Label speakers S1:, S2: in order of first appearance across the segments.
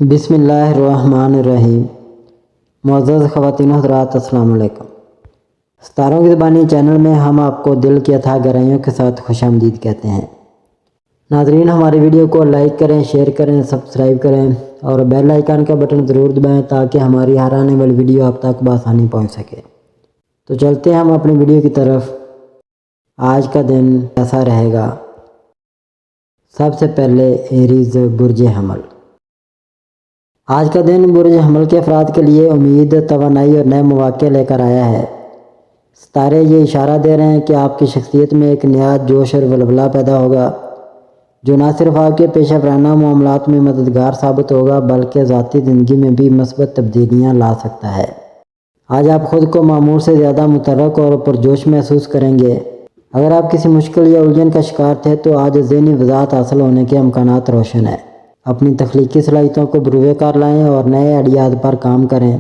S1: بسم اللہ الرحمن الرحیم۔ معزز خواتین حضرات، السلام علیکم۔ ستاروں کی زبانی چینل میں ہم آپ کو دل کی اتھاہ گہرائیوں کے ساتھ خوش آمدید کہتے ہیں۔ ناظرین، ہماری ویڈیو کو لائک کریں، شیئر کریں، سبسکرائب کریں اور بیل آئیکن کا بٹن ضرور دبائیں تاکہ ہماری ہر آنے والی ویڈیو آپ تک بآسانی پہنچ سکے۔ تو چلتے ہیں ہم اپنی ویڈیو کی طرف۔ آج کا دن کیسا رہے گا؟ سب سے پہلے ایریز برج حمل۔ آج کا دن برج حمل کے افراد کے لیے امید، توانائی اور نئے مواقع لے کر آیا ہے۔ ستارے یہ اشارہ دے رہے ہیں کہ آپ کی شخصیت میں ایک نیا جوش اور ولولہ پیدا ہوگا جو نہ صرف آپ کے پیشہ ورانہ معاملات میں مددگار ثابت ہوگا بلکہ ذاتی زندگی میں بھی مثبت تبدیلیاں لا سکتا ہے۔ آج آپ خود کو معمول سے زیادہ متحرک اور پرجوش محسوس کریں گے۔ اگر آپ کسی مشکل یا الجھن کا شکار تھے تو آج ذہنی وضاحت حاصل ہونے کے امکانات روشن ہیں۔ اپنی تخلیقی صلاحیتوں کو بروئے کار لائیں اور نئے آئیڈیاز پر کام کریں۔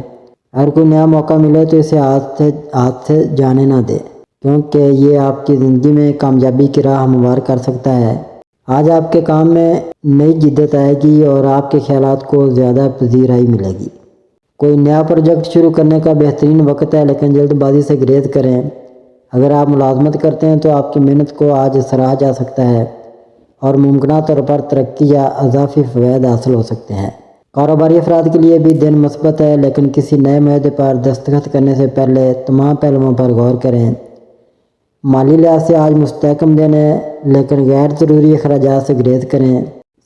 S1: اگر کوئی نیا موقع ملے تو اسے ہاتھ سے جانے نہ دیں کیونکہ یہ آپ کی زندگی میں کامیابی کی راہ ہموار کر سکتا ہے۔ آج آپ کے کام میں نئی جدت آئے گی اور آپ کے خیالات کو زیادہ پذیرائی ملے گی۔ کوئی نیا پروجیکٹ شروع کرنے کا بہترین وقت ہے لیکن جلد بازی سے گریز کریں۔ اگر آپ ملازمت کرتے ہیں تو آپ کی محنت کو آج سراہا جا سکتا ہے اور ممکنہ طور پر ترقی یا اضافی فوائد حاصل ہو سکتے ہیں۔ کاروباری افراد کے لیے بھی دن مثبت ہے لیکن کسی نئے معاہدے پر دستخط کرنے سے پہلے تمام پہلوؤں پر غور کریں۔ مالی لحاظ سے آج مستحکم دن ہے لیکن غیر ضروری اخراجات سے گریز کریں۔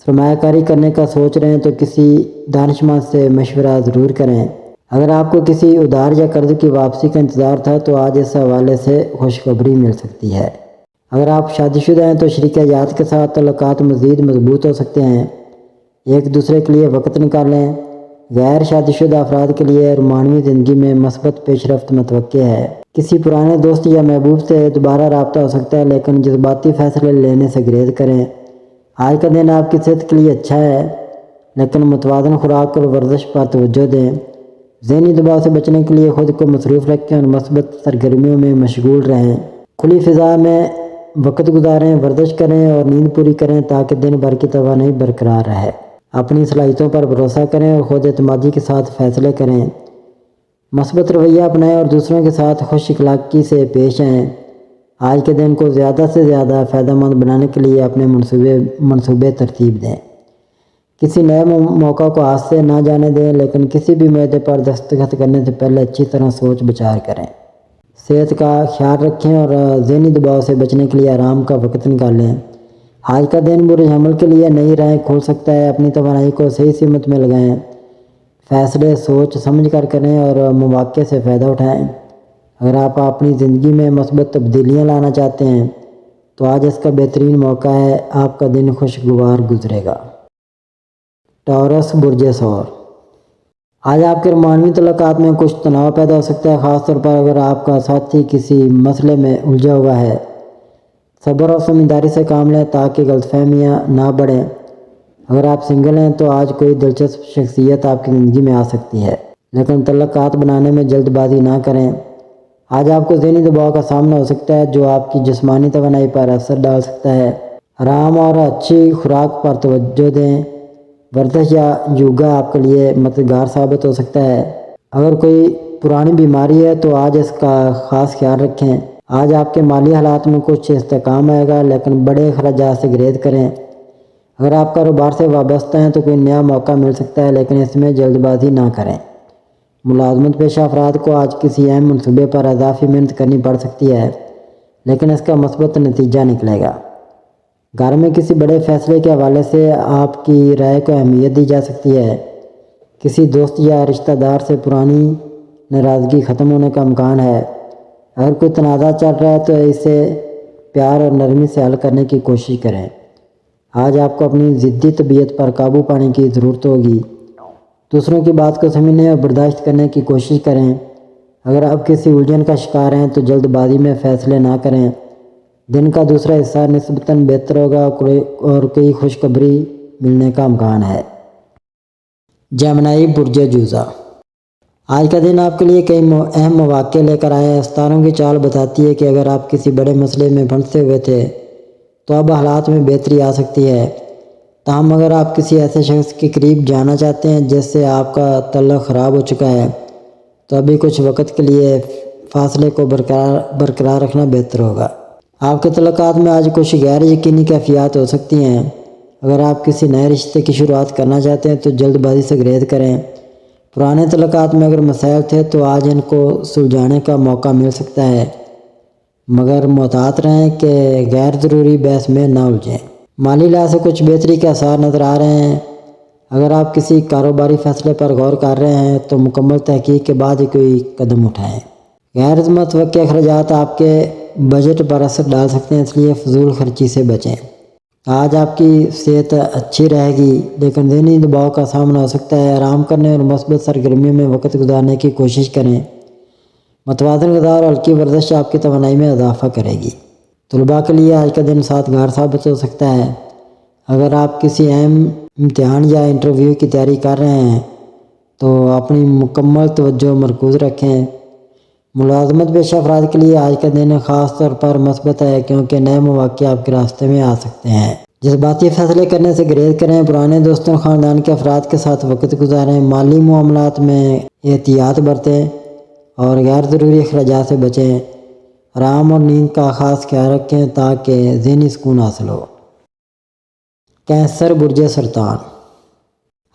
S1: سرمایہ کاری کرنے کا سوچ رہے ہیں تو کسی دانشمند سے مشورہ ضرور کریں۔ اگر آپ کو کسی ادھار یا قرض کی واپسی کا انتظار تھا تو آج اس حوالے سے خوشخبری مل سکتی ہے۔ اگر آپ شادی شدہ ہیں تو شریک حیات کے ساتھ تعلقات مزید مضبوط ہو سکتے ہیں۔ ایک دوسرے کے لیے وقت نکالیں۔ غیر شادی شدہ افراد کے لیے رومانوی زندگی میں مثبت پیش رفت متوقع ہے۔ کسی پرانے دوست یا محبوب سے دوبارہ رابطہ ہو سکتا ہے لیکن جذباتی فیصلے لینے سے گریز کریں۔ آج کا دن آپ کی صحت کے لیے اچھا ہے لیکن متوازن خوراک اور ورزش پر توجہ دیں۔ ذہنی دباؤ سے بچنے کے لیے خود کو مصروف رکھیں اور مثبت سرگرمیوں میں مشغول رہیں۔ کھلی فضا میں وقت گزاریں، ورزش کریں اور نیند پوری کریں تاکہ دن بھر کی توانائی برقرار رہے۔ اپنی صلاحیتوں پر بھروسہ کریں اور خود اعتمادی کے ساتھ فیصلے کریں۔ مثبت رویہ اپنائیں اور دوسروں کے ساتھ خوش اخلاقی سے پیش آئیں۔ آج کے دن کو زیادہ سے زیادہ فائدہ مند بنانے کے لیے اپنے منصوبے ترتیب دیں۔ کسی نئے موقع کو ہاتھ سے نہ جانے دیں لیکن کسی بھی معاہدے پر دستخط کرنے سے پہلے اچھی طرح سوچ بچار کریں۔ صحت کا خیال رکھیں اور ذہنی دباؤ سے بچنے کے لیے آرام کا وقت نکالیں۔ آج کا دن برج حمل کے لیے نئی راہیں کھول سکتا ہے۔ اپنی توانائی کو صحیح سمت میں لگائیں۔ فیصلے سوچ سمجھ کر کریں اور مواقع سے فائدہ اٹھائیں۔ اگر آپ اپنی زندگی میں مثبت تبدیلیاں لانا چاہتے ہیں تو آج اس کا بہترین موقع ہے۔ آپ کا دن خوشگوار گزرے گا۔ ٹورس برج ثور۔ آج آپ کے رومانوی تعلقات میں کچھ تناؤ پیدا ہو سکتا ہے، خاص طور پر اگر آپ کا ساتھی کسی مسئلے میں الجھا ہوا ہے۔ صبر اور سمجھداری سے کام لیں تاکہ غلط فہمیاں نہ بڑھیں۔ اگر آپ سنگل ہیں تو آج کوئی دلچسپ شخصیت آپ کی زندگی میں آ سکتی ہے لیکن تعلقات بنانے میں جلد بازی نہ کریں۔ آج آپ کو ذہنی دباؤ کا سامنا ہو سکتا ہے جو آپ کی جسمانی توانائی پر اثر ڈال سکتا ہے۔ آرام اور اچھی خوراک پر توجہ دیں۔ ورزش یا یوگا آپ کے لیے مددگار ثابت ہو سکتا ہے۔ اگر کوئی پرانی بیماری ہے تو آج اس کا خاص خیال رکھیں۔ آج آپ کے مالی حالات میں کچھ استحکام آئے گا لیکن بڑے اخراجات سے گریز کریں۔ اگر آپ کاروبار سے وابستہ ہیں تو کوئی نیا موقع مل سکتا ہے لیکن اس میں جلد بازی نہ کریں۔ ملازمت پیشہ افراد کو آج کسی اہم منصوبے پر اضافی محنت کرنی پڑ سکتی ہے لیکن اس کا مثبت نتیجہ نکلے گا۔ گھر میں کسی بڑے فیصلے کے حوالے سے آپ کی رائے کو اہمیت دی جا سکتی ہے۔ کسی دوست یا رشتہ دار سے پرانی ناراضگی ختم ہونے کا امکان ہے۔ اگر کوئی تنازع چل رہا ہے تو اسے پیار اور نرمی سے حل کرنے کی کوشش کریں۔ آج آپ کو اپنی ضدی طبیعت پر قابو پانے کی ضرورت ہوگی۔ دوسروں کی بات کو سمجھنے اور برداشت کرنے کی کوشش کریں۔ اگر آپ کسی الجھن کا شکار ہیں تو جلد بازی میں فیصلے نہ کریں۔ دن کا دوسرا حصہ نسبتاً بہتر ہوگا اور کوئی خوشخبری ملنے کا امکان ہے۔ جیمنائی برج جوزا۔ آج کا دن آپ کے لیے کئی اہم مواقع لے کر آیا ہے۔ ستاروں کی چال بتاتی ہے کہ اگر آپ کسی بڑے مسئلے میں پھنسے ہوئے تھے تو اب حالات میں بہتری آ سکتی ہے۔ تاہم اگر آپ کسی ایسے شخص کے قریب جانا چاہتے ہیں جس سے آپ کا تعلق خراب ہو چکا ہے تو ابھی کچھ وقت کے لیے فاصلے کو برقرار رکھنا بہتر ہوگا۔ آپ کے تعلقات میں آج کچھ غیر یقینی کیفیات ہو سکتی ہیں۔ اگر آپ کسی نئے رشتے کی شروعات کرنا چاہتے ہیں تو جلد بازی سے گریز کریں۔ پرانے تعلقات میں اگر مسائل تھے تو آج ان کو سلجھانے کا موقع مل سکتا ہے، مگر محتاط رہیں کہ غیر ضروری بحث میں نہ الجھیں۔ مالی لحاظ سے کچھ بہتری کے آثار نظر آ رہے ہیں۔ اگر آپ کسی کاروباری فیصلے پر غور کر رہے ہیں تو مکمل تحقیق کے بعد ہی کوئی قدم اٹھائیں۔ غیر متوقع اخراجات آپ کے بجٹ پر اثر ڈال سکتے ہیں، اس لیے فضول خرچی سے بچیں۔ آج آپ کی صحت اچھی رہے گی لیکن ذہنی دباؤ کا سامنا ہو سکتا ہے۔ آرام کرنے اور مثبت سرگرمیوں میں وقت گزارنے کی کوشش کریں۔ متوازن غذا اور ہلکی ورزش آپ کی توانائی میں اضافہ کرے گی۔ طلباء کے لیے آج کا دن سازگار ثابت ہو سکتا ہے۔ اگر آپ کسی اہم امتحان یا انٹرویو کی تیاری کر رہے ہیں تو اپنی مکمل توجہ مرکوز رکھیں۔ ملازمت پیشہ افراد کے لیے آج کا دن خاص طور پر مثبت ہے کیونکہ نئے مواقع آپ کے راستے میں آ سکتے ہیں۔ جذباتی فیصلے کرنے سے گریز کریں۔ پرانے دوستوں اور خاندان کے افراد کے ساتھ وقت گزاریں۔ مالی معاملات میں احتیاط برتیں اور غیر ضروری اخراجات سے بچیں۔ آرام اور نیند کا خاص خیال رکھیں تاکہ ذہنی سکون حاصل ہو۔ کینسر برج سرطان،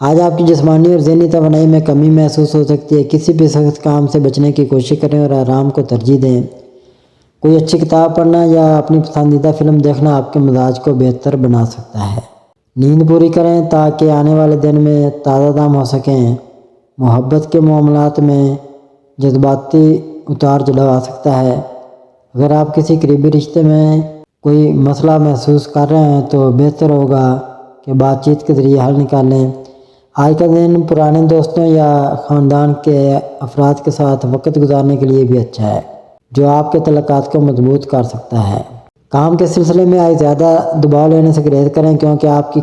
S1: آج آپ کی جسمانی اور ذہنی توانائی میں کمی محسوس ہو سکتی ہے۔ کسی بھی سخت کام سے بچنے کی کوشش کریں اور آرام کو ترجیح دیں۔ کوئی اچھی کتاب پڑھنا یا اپنی پسندیدہ فلم دیکھنا آپ کے مزاج کو بہتر بنا سکتا ہے۔ نیند پوری کریں تاکہ آنے والے دن میں تازہ دم ہو سکیں۔ محبت کے معاملات میں جذباتی اتار چڑھاؤ آ سکتا ہے۔ اگر آپ کسی قریبی رشتے میں کوئی مسئلہ محسوس کر رہے ہیں تو بہتر ہوگا کہ بات چیت کے ذریعے حل نکالیں۔ آج کا دن پرانے دوستوں یا خاندان کے افراد کے ساتھ وقت گزارنے کے لیے بھی اچھا ہے، جو آپ کے تعلقات کو مضبوط کر سکتا ہے۔ کام کے سلسلے میں آج زیادہ دباؤ لینے سے گریز کریں کیونکہ آپ کی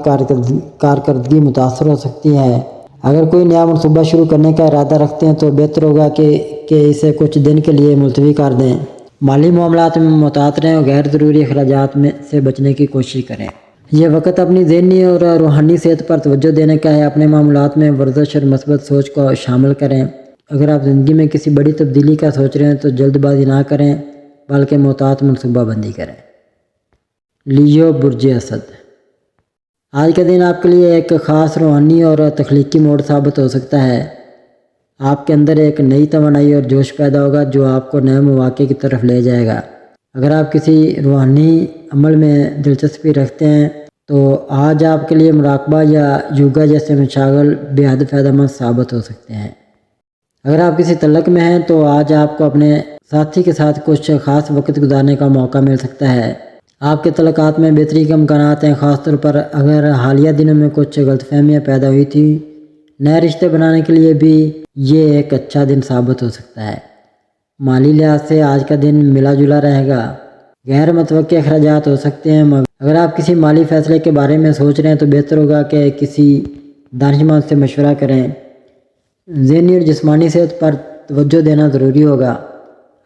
S1: کارکردگی متاثر ہو سکتی ہے۔ اگر کوئی نیا منصوبہ شروع کرنے کا ارادہ رکھتے ہیں تو بہتر ہوگا کہ اسے کچھ دن کے لیے ملتوی کر دیں۔ مالی معاملات میں محتاط رہیں اور غیر ضروری اخراجات سے بچنے کی کوشش کریں۔ یہ وقت اپنی ذہنی اور روحانی صحت پر توجہ دینے کا ہے۔ اپنے معاملات میں ورزش اور مثبت سوچ کو شامل کریں۔ اگر آپ زندگی میں کسی بڑی تبدیلی کا سوچ رہے ہیں تو جلد بازی نہ کریں بلکہ محتاط منصوبہ بندی کریں۔ لیو برج اسد، آج کا دن آپ کے لیے ایک خاص روحانی اور تخلیقی موڑ ثابت ہو سکتا ہے۔ آپ کے اندر ایک نئی توانائی اور جوش پیدا ہوگا جو آپ کو نئے مواقع کی طرف لے جائے گا۔ اگر آپ کسی روحانی عمل میں دلچسپی رکھتے ہیں تو آج آپ کے لیے مراقبہ یا یوگا جیسے مشاغل بے حد فائدہ مند ثابت ہو سکتے ہیں۔ اگر آپ کسی تعلق میں ہیں تو آج آپ کو اپنے ساتھی کے ساتھ کچھ خاص وقت گزارنے کا موقع مل سکتا ہے۔ آپ کے تعلقات میں بہتری کے امکانات ہیں، خاص طور پر اگر حالیہ دنوں میں کچھ غلط فہمیاں پیدا ہوئی تھیں۔ نئے رشتے بنانے کے لیے بھی یہ ایک اچھا دن ثابت ہو سکتا ہے۔ مالی لحاظ سے آج کا دن ملا جلا رہے گا۔ غیر متوقع اخراجات ہو سکتے ہیں، مگر اگر آپ کسی مالی فیصلے کے بارے میں سوچ رہے ہیں تو بہتر ہوگا کہ کسی دانشمند سے مشورہ کریں۔ ذہنی اور جسمانی صحت پر توجہ دینا ضروری ہوگا۔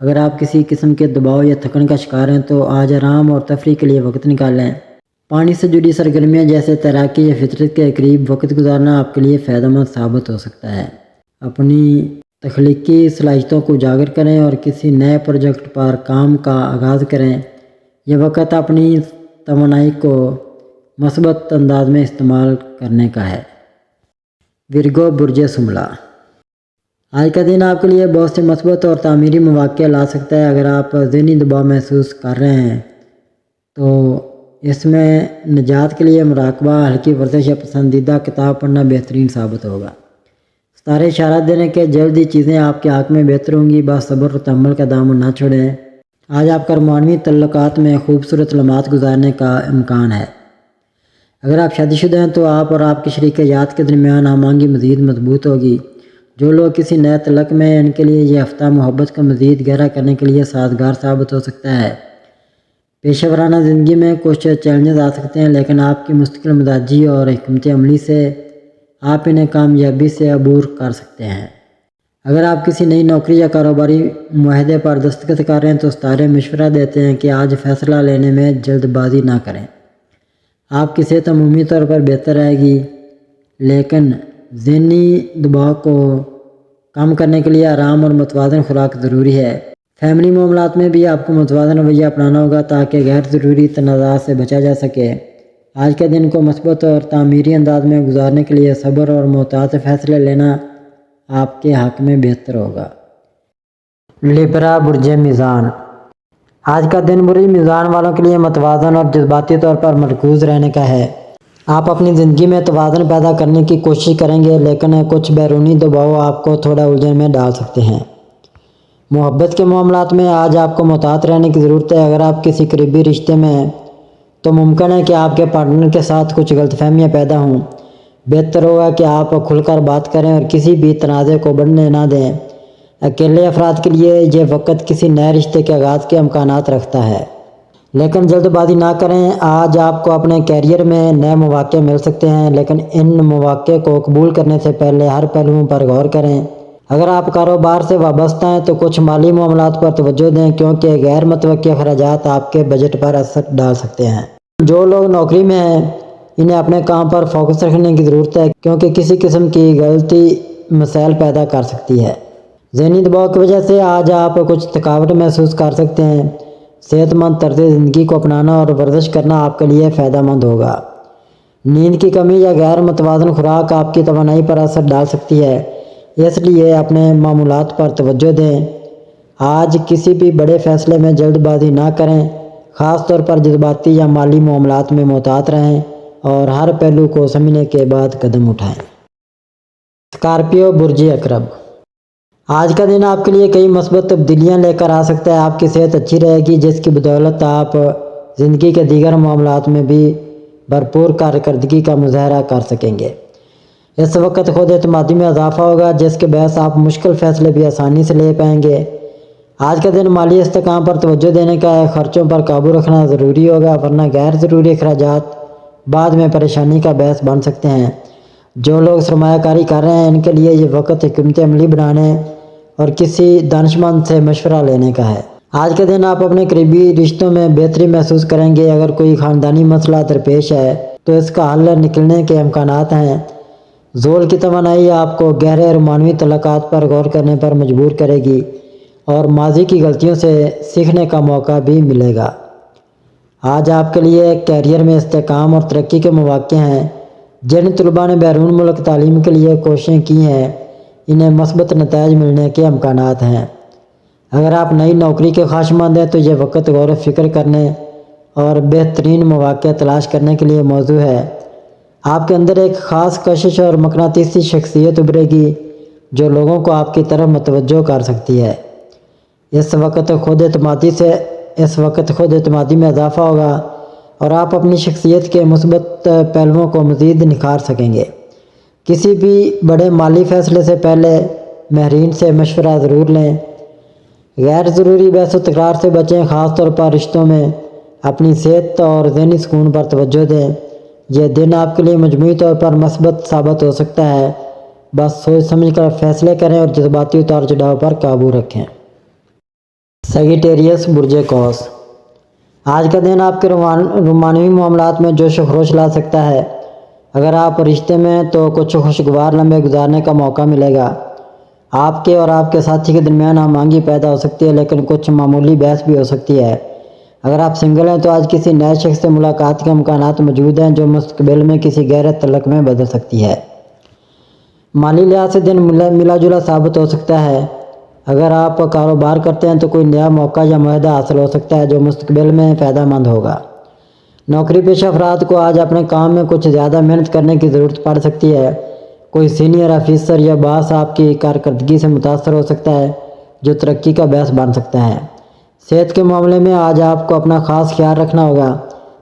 S1: اگر آپ کسی قسم کے دباؤ یا تھکن کا شکار ہیں تو آج آرام اور تفریح کے لیے وقت نکالیں۔ پانی سے جڑی سرگرمیاں جیسے تیراکی یا فطرت کے قریب وقت گزارنا آپ کے لیے فائدہ مند ثابت ہو سکتا ہے۔ اپنی تخلیقی صلاحیتوں کو اجاگر کریں اور کسی نئے پروجیکٹ پر کام کا آغاز کریں۔ یہ وقت اپنی توانائی کو مثبت انداز میں استعمال کرنے کا ہے۔ ورگو برج شملہ، آج کا دن آپ کے لیے بہت سے مثبت اور تعمیری مواقع لا سکتا ہے۔ اگر آپ ذہنی دباؤ محسوس کر رہے ہیں تو اس میں نجات کے لیے مراقبہ، ہلکی ورزش یا پسندیدہ کتاب پڑھنا بہترین ثابت ہوگا۔ ستارے اشارہ دینے کہ جلد ہی چیزیں آپ کے حق میں بہتر ہوں گی، بس صبر اور تحمل کا دامن نہ چھوڑیں۔ آج آپ کا رومانوی تعلقات میں خوبصورت لمحات گزارنے کا امکان ہے۔ اگر آپ شادی شدہ ہیں تو آپ اور آپ کی شریک حیات کے درمیان ہم آہنگی مزید مضبوط ہوگی۔ جو لوگ کسی نئے تعلق میں ہیں ان کے لیے یہ ہفتہ محبت کو مزید گہرا کرنے کے لیے سازگار ثابت ہو سکتا ہے۔ پیشہ ورانہ زندگی میں کچھ چیلنجز آ سکتے ہیں لیکن آپ کی مستقل مزاجی اور حکمت عملی سے آپ انہیں کامیابی سے عبور کر سکتے ہیں۔ اگر آپ کسی نئی نوکری یا کاروباری معاہدے پر دستخط کر رہے ہیں تو ستارے مشورہ دیتے ہیں کہ آج فیصلہ لینے میں جلد بازی نہ کریں۔ آپ کی صحت عمومی طور پر بہتر رہے گی، لیکن ذہنی دباؤ کو کم کرنے کے لیے آرام اور متوازن خوراک ضروری ہے۔ فیملی معاملات میں بھی آپ کو متوازن رویہ اپنانا ہوگا تاکہ غیر ضروری تنازعات سے بچا جا سکے۔ آج کے دن کو مثبت اور تعمیری انداز میں گزارنے کے لیے صبر اور محتاط فیصلے لینا آپ کے حق میں بہتر ہوگا۔ لبرا برج میزان، آج کا دن برج میزان والوں کے لیے متوازن اور جذباتی طور پر مرکوز رہنے کا ہے۔ آپ اپنی زندگی میں توازن پیدا کرنے کی کوشش کریں گے، لیکن کچھ بیرونی دباؤ آپ کو تھوڑا الجھن میں ڈال سکتے ہیں۔ محبت کے معاملات میں آج آپ کو محتاط رہنے کی ضرورت ہے۔ اگر آپ کسی قریبی رشتے میں ہیں تو ممکن ہے کہ آپ کے پارٹنر کے ساتھ کچھ غلط فہمیاں پیدا ہوں۔ بہتر ہوگا کہ آپ کھل کر بات کریں اور کسی بھی تنازع کو بڑھنے نہ دیں۔ اکیلے افراد کے لیے یہ وقت کسی نئے رشتے کے آغاز کے امکانات رکھتا ہے، لیکن جلد بازی نہ کریں۔ آج آپ کو اپنے کیریئر میں نئے مواقع مل سکتے ہیں، لیکن ان مواقع کو قبول کرنے سے پہلے ہر پہلو پر غور کریں۔ اگر آپ کاروبار سے وابستہ ہیں تو کچھ مالی معاملات پر توجہ دیں، کیونکہ غیر متوقع اخراجات آپ کے بجٹ پر اثر ڈال سکتے ہیں۔ جو لوگ نوکری میں ہیں انہیں اپنے کام پر فوکس رکھنے کی ضرورت ہے، کیونکہ کسی قسم کی غلطی مسائل پیدا کر سکتی ہے۔ ذہنی دباؤ کی وجہ سے آج آپ کچھ تھکاوٹ محسوس کر سکتے ہیں۔ صحت مند طرز زندگی کو اپنانا اور ورزش کرنا آپ کے لیے فائدہ مند ہوگا۔ نیند کی کمی یا غیر متوازن خوراک آپ کی توانائی پر اثر ڈال سکتی ہے، اس لیے اپنے معمولات پر توجہ دیں۔ آج کسی بھی بڑے فیصلے میں جلد بازی نہ کریں، خاص طور پر جذباتی یا مالی معاملات میں محتاط رہیں اور ہر پہلو کو سمجھنے کے بعد قدم اٹھائیں۔ اسکارپیو برج عقرب، آج کا دن آپ کے لیے کئی مثبت تبدیلیاں لے کر آ سکتا ہے۔ آپ کی صحت اچھی رہے گی، جس کی بدولت آپ زندگی کے دیگر معاملات میں بھی بھرپور کارکردگی کا مظاہرہ کر سکیں گے۔ اس وقت خود اعتمادی میں اضافہ ہوگا، جس کے باعث آپ مشکل فیصلے بھی آسانی سے لے پائیں گے۔ آج کا دن مالی استحکام پر توجہ دینے کا ہے، خرچوں پر قابو رکھنا ضروری ہوگا، ورنہ غیر ضروری اخراجات بعد میں پریشانی کا باعث بن سکتے ہیں۔ جو لوگ سرمایہ کاری کر رہے ہیں ان کے لیے یہ وقت حکمت عملی بنانے اور کسی دانشمند سے مشورہ لینے کا ہے۔ آج کے دن آپ اپنے قریبی رشتوں میں بہتری محسوس کریں گے۔ اگر کوئی خاندانی مسئلہ درپیش ہے تو اس کا حل نکلنے کے امکانات ہیں۔ زول کی توانائی آپ کو گہرے رومانوی تعلقات پر غور کرنے پر مجبور کرے گی اور ماضی کی غلطیوں سے سیکھنے کا موقع بھی ملے گا۔ آج آپ کے لیے کیریئر میں استحکام اور ترقی کے مواقع ہیں۔ جن طلباء نے بیرون ملک تعلیم کے لیے کوششیں کی ہیں انہیں مثبت نتائج ملنے کے امکانات ہیں۔ اگر آپ نئی نوکری کے خواہشمند ہیں تو یہ وقت غور و فکر کرنے اور بہترین مواقع تلاش کرنے کے لیے موزوں ہے۔ آپ کے اندر ایک خاص کشش اور مقناطیسی شخصیت ابھرے گی جو لوگوں کو آپ کی طرف متوجہ کر سکتی ہے۔ اس وقت خود اعتمادی میں اضافہ ہوگا اور آپ اپنی شخصیت کے مثبت پہلوؤں کو مزید نکھار سکیں گے۔ کسی بھی بڑے مالی فیصلے سے پہلے ماہرین سے مشورہ ضرور لیں۔ غیر ضروری بحث و تکرار سے بچیں، خاص طور پر رشتوں میں۔ اپنی صحت اور ذہنی سکون پر توجہ دیں۔ یہ دن آپ کے لیے مجموعی طور پر مثبت ثابت ہو سکتا ہے، بس سوچ سمجھ کر فیصلے کریں اور جذباتی اتار چڑھاؤ پر قابو رکھیں۔ سیجیٹیریس برج قوس، آج کا دن آپ کے رومانوی معاملات میں جوش و خروش لا سکتا ہے۔ اگر آپ رشتے میں ہیں تو کچھ خوشگوار لمحے گزارنے کا موقع ملے گا۔ آپ کے اور آپ کے ساتھی کے درمیان ہم آہنگی پیدا ہو سکتی ہے، لیکن کچھ معمولی بحث بھی ہو سکتی ہے۔ اگر آپ سنگل ہیں تو آج کسی نئے شخص سے ملاقات کے امکانات موجود ہیں جو مستقبل میں کسی گہرے تعلق میں بدل سکتی ہے۔ مالی لحاظ سے دن ملا جلا ثابت ہو سکتا ہے۔ اگر آپ کاروبار کرتے ہیں تو کوئی نیا موقع یا معاہدہ حاصل ہو سکتا ہے جو مستقبل میں فائدہ مند ہوگا۔ نوکری پیشہ افراد کو آج اپنے کام میں کچھ زیادہ محنت کرنے کی ضرورت پڑ سکتی ہے۔ کوئی سینئر آفیسر یا باس آپ کی کارکردگی سے متاثر ہو سکتا ہے جو ترقی کا باعث بن سکتا ہے۔ صحت کے معاملے میں آج آپ کو اپنا خاص خیال رکھنا ہوگا۔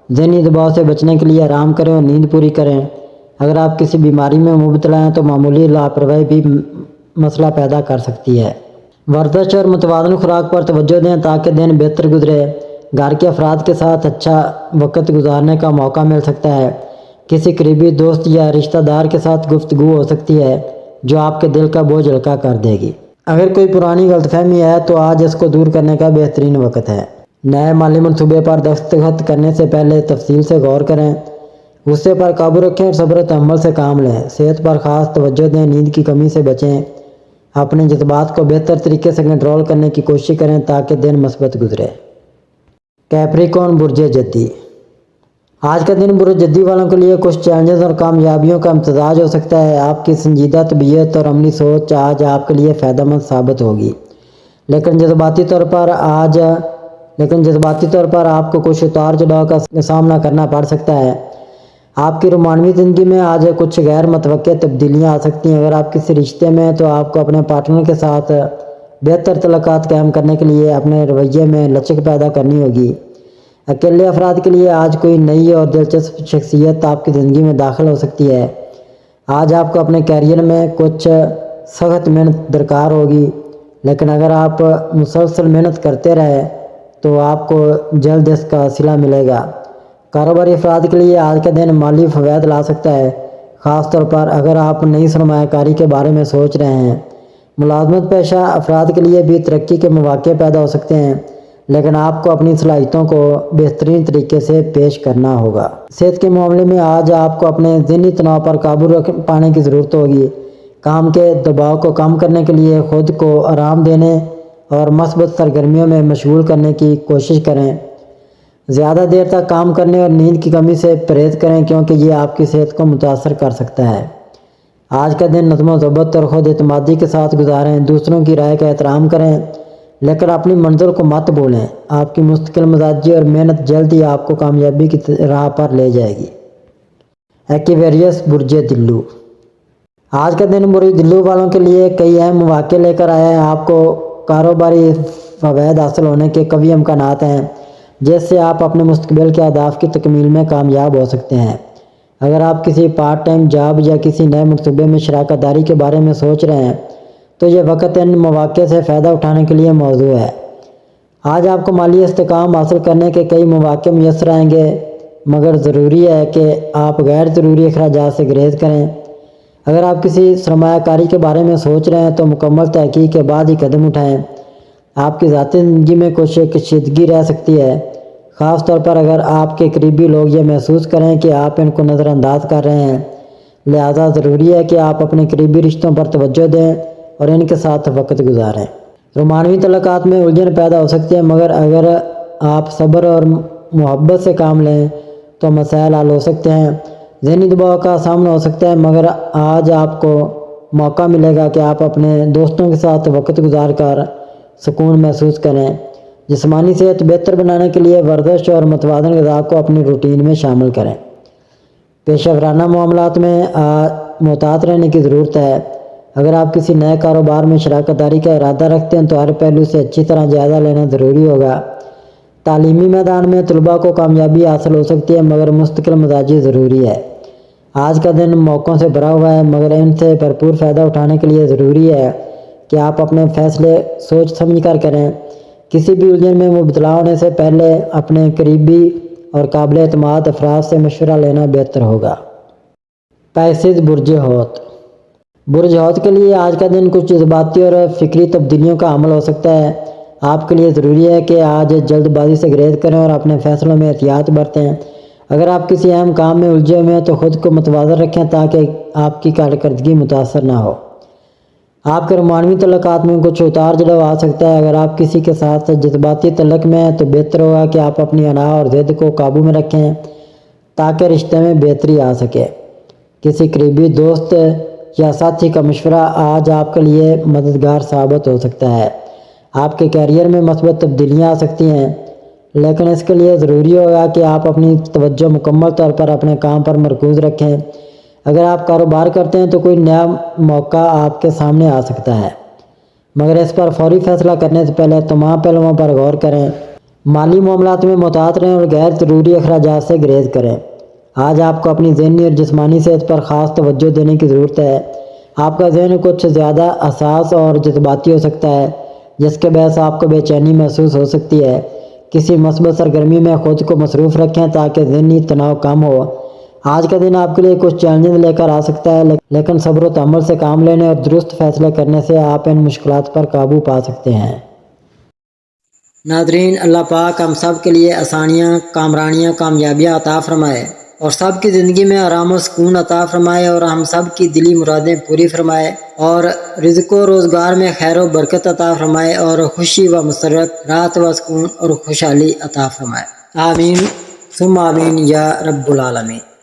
S1: ذہنی دباؤ سے بچنے کے لیے آرام کریں اور نیند پوری کریں۔ اگر آپ کسی بیماری میں مبتلا ہیں تو معمولی لاپرواہی بھی مسئلہ پیدا کر سکتی ہے۔ ورزش اور متوازن خوراک پر توجہ دیں تاکہ دن بہتر گزرے۔ گھر کے افراد کے ساتھ اچھا وقت گزارنے کا موقع مل سکتا ہے۔ کسی قریبی دوست یا رشتہ دار کے ساتھ گفتگو ہو سکتی ہے جو آپ کے دل کا بوجھ ہلکا کر دے گی۔ اگر کوئی پرانی غلط فہمی ہے تو آج اس کو دور کرنے کا بہترین وقت ہے۔ نئے مالی منصوبے پر دستخط کرنے سے پہلے تفصیل سے غور کریں۔ غصے پر قابو رکھیں اور صبر و تحمل سے کام لیں۔ صحت پر خاص توجہ دیں، نیند کی کمی سے بچیں، اپنے جذبات کو بہتر طریقے سے کنٹرول کرنے کی کوشش کریں تاکہ دن مثبت گزرے۔ کیپریکون برج جدی۔ آج کا دن برج جدی والوں کے لیے کچھ چیلنجز اور کامیابیوں کا امتزاج ہو سکتا ہے۔ آپ کی سنجیدہ طبیعت اور عملی سوچ آج آپ کے لیے فائدہ مند ثابت ہوگی، لیکن جذباتی طور پر آپ کو کچھ اتار چڑھاؤ کا سامنا کرنا پڑ سکتا ہے۔ آپ کی رومانوی زندگی میں آج کچھ غیر متوقع تبدیلیاں آ سکتی ہیں۔ اگر آپ کسی رشتے میں ہیں تو آپ کو اپنے پارٹنر کے ساتھ بہتر تعلقات قائم کرنے کے لیے اپنے رویے میں لچک پیدا کرنی ہوگی۔ اکیلے افراد کے لیے آج کوئی نئی اور دلچسپ شخصیت آپ کی زندگی میں داخل ہو سکتی ہے۔ آج آپ کو اپنے کیریئر میں کچھ سخت محنت درکار ہوگی، لیکن اگر آپ مسلسل محنت کرتے رہے تو آپ کو جلد اس کا صلہ ملے گا۔ کاروباری افراد کے لیے آج کا دن مالی فوائد لا سکتا ہے، خاص طور پر اگر آپ نئی سرمایہ کاری کے بارے میں سوچ رہے ہیں۔ ملازمت پیشہ افراد کے لیے بھی ترقی کے مواقع پیدا ہو سکتے ہیں، لیکن آپ کو اپنی صلاحیتوں کو بہترین طریقے سے پیش کرنا ہوگا۔ صحت کے معاملے میں آج آپ کو اپنے ذہنی تناؤ پر قابو پانے کی ضرورت ہوگی۔ کام کے دباؤ کو کم کرنے کے لیے خود کو آرام دینے اور مثبت سرگرمیوں میں مشغول کرنے کی کوشش کریں۔ زیادہ دیر تک کام کرنے اور نیند کی کمی سے پرہیز کریں کیونکہ یہ آپ کی صحت کو متاثر کر سکتا ہے۔ آج کا دن نظم و ضبط اور خود اعتمادی کے ساتھ گزاریں۔ دوسروں کی رائے کا احترام کریں، لیکن اپنی منزل کو مت بھولیں۔ آپ کی مستقل مزاجی اور محنت جلد ہی آپ کو کامیابی کی راہ پر لے جائے گی۔ ایکویریس برج دلو۔ آج کا دن برج دلو والوں کے لیے کئی اہم مواقع لے کر آیا ہے۔ آپ کو کاروباری فوائد حاصل ہونے کے قوی امکانات ہیں، جس سے آپ اپنے مستقبل کے اہداف کی تکمیل میں کامیاب ہو سکتے ہیں۔ اگر آپ کسی پارٹ ٹائم جاب یا کسی نئے منصوبے میں شراکت داری کے بارے میں سوچ رہے ہیں تو یہ وقت ان مواقع سے فائدہ اٹھانے کے لیے موزوں ہے۔ آج آپ کو مالی استحکام حاصل کرنے کے کئی مواقع میسر آئیں گے، مگر ضروری ہے کہ آپ غیر ضروری اخراجات سے گریز کریں۔ اگر آپ کسی سرمایہ کاری کے بارے میں سوچ رہے ہیں تو مکمل تحقیق کے بعد ہی قدم اٹھائیں۔ آپ کی ذاتی زندگی میں کچھ کشیدگی رہ سکتی ہے، خاص طور پر اگر آپ کے قریبی لوگ یہ محسوس کریں کہ آپ ان کو نظر انداز کر رہے ہیں۔ لہذا ضروری ہے کہ آپ اپنے قریبی رشتوں پر توجہ دیں اور ان کے ساتھ وقت گزاریں۔ رومانوی تعلقات میں الجھن پیدا ہو سکتی ہے، مگر اگر آپ صبر اور محبت سے کام لیں تو مسائل حل ہو سکتے ہیں۔ ذہنی دباؤ کا سامنا ہو سکتا ہے، مگر آج آپ کو موقع ملے گا کہ آپ اپنے دوستوں کے ساتھ وقت گزار کر سکون محسوس کریں۔ جسمانی صحت بہتر بنانے کے لیے ورزش اور متوازن غذا کو اپنی روٹین میں شامل کریں۔ پیشہ ورانہ معاملات میں محتاط رہنے کی ضرورت ہے۔ اگر آپ کسی نئے کاروبار میں شراکت داری کا ارادہ رکھتے ہیں تو ہر پہلو سے اچھی طرح جائزہ لینا ضروری ہوگا۔ تعلیمی میدان میں طلباء کو کامیابی حاصل ہو سکتی ہے، مگر مستقل مزاجی ضروری ہے۔ آج کا دن موقعوں سے بھرا ہوا ہے، مگر ان سے بھرپور فائدہ اٹھانے کے لیے ضروری ہے کہ آپ اپنے فیصلے سوچ سمجھ کر کریں۔ کسی بھی الجھن میں مبتلا ہونے سے پہلے اپنے قریبی اور قابل اعتماد افراد سے مشورہ لینا بہتر ہوگا۔ پیسز برج حوت۔ برج حوت کے لیے آج کا دن کچھ جذباتی اور فکری تبدیلیوں کا حامل ہو سکتا ہے۔ آپ کے لیے ضروری ہے کہ آج جلد بازی سے گریز کریں اور اپنے فیصلوں میں احتیاط برتیں۔ اگر آپ کسی اہم کام میں الجھے ہوئے ہیں تو خود کو متوازن رکھیں تاکہ آپ کی کارکردگی متاثر نہ ہو۔ آپ کے رومانوی تعلقات میں کچھ اتار چڑھاؤ آ سکتا ہے۔ اگر آپ کسی کے ساتھ جذباتی تعلق میں ہیں تو بہتر ہوگا کہ آپ اپنی انا اور ضد کو قابو میں رکھیں تاکہ رشتے میں بہتری آ سکے۔ کسی قریبی دوست یا ساتھی کا مشورہ آج آپ کے لیے مددگار ثابت ہو سکتا ہے۔ آپ کے کیریئر میں مثبت تبدیلیاں آ سکتی ہیں، لیکن اس کے لیے ضروری ہوگا کہ آپ اپنی توجہ مکمل طور پر اپنے کام پر مرکوز رکھیں۔ اگر آپ کاروبار کرتے ہیں تو کوئی نیا موقع آپ کے سامنے آ سکتا ہے، مگر اس پر فوری فیصلہ کرنے سے پہلے تمام پہلوؤں پر غور کریں۔ مالی معاملات میں محتاط رہیں اور غیر ضروری اخراجات سے گریز کریں۔ آج آپ کو اپنی ذہنی اور جسمانی صحت پر خاص توجہ دینے کی ضرورت ہے۔ آپ کا ذہن کچھ زیادہ حساس اور جذباتی ہو سکتا ہے، جس کے باعث آپ کو بے چینی محسوس ہو سکتی ہے۔ کسی مثبت سرگرمی میں خود کو مصروف رکھیں تاکہ ذہنی تناؤ کم ہو۔ آج کا دن آپ کے لیے کچھ چیلنجز لے کر آ سکتا ہے، لیکن صبر و تحمل سے کام لینے اور درست فیصلے کرنے سے آپ ان مشکلات پر قابو پا سکتے ہیں۔ ناظرین، اللہ پاک ہم سب کے لیے آسانیاں، کامرانیاں، کامیابیاں عطا فرمائے۔ اور سب کی زندگی میں آرام و سکون عطا فرمائے اور ہم سب کی دلی مرادیں پوری فرمائے اور رزق و روزگار میں خیر و برکت عطا فرمائے اور خوشی و مسرت، راحت و سکون اور خوشحالی عطا فرمائے۔ آمین ثم آمین یا رب العالمین۔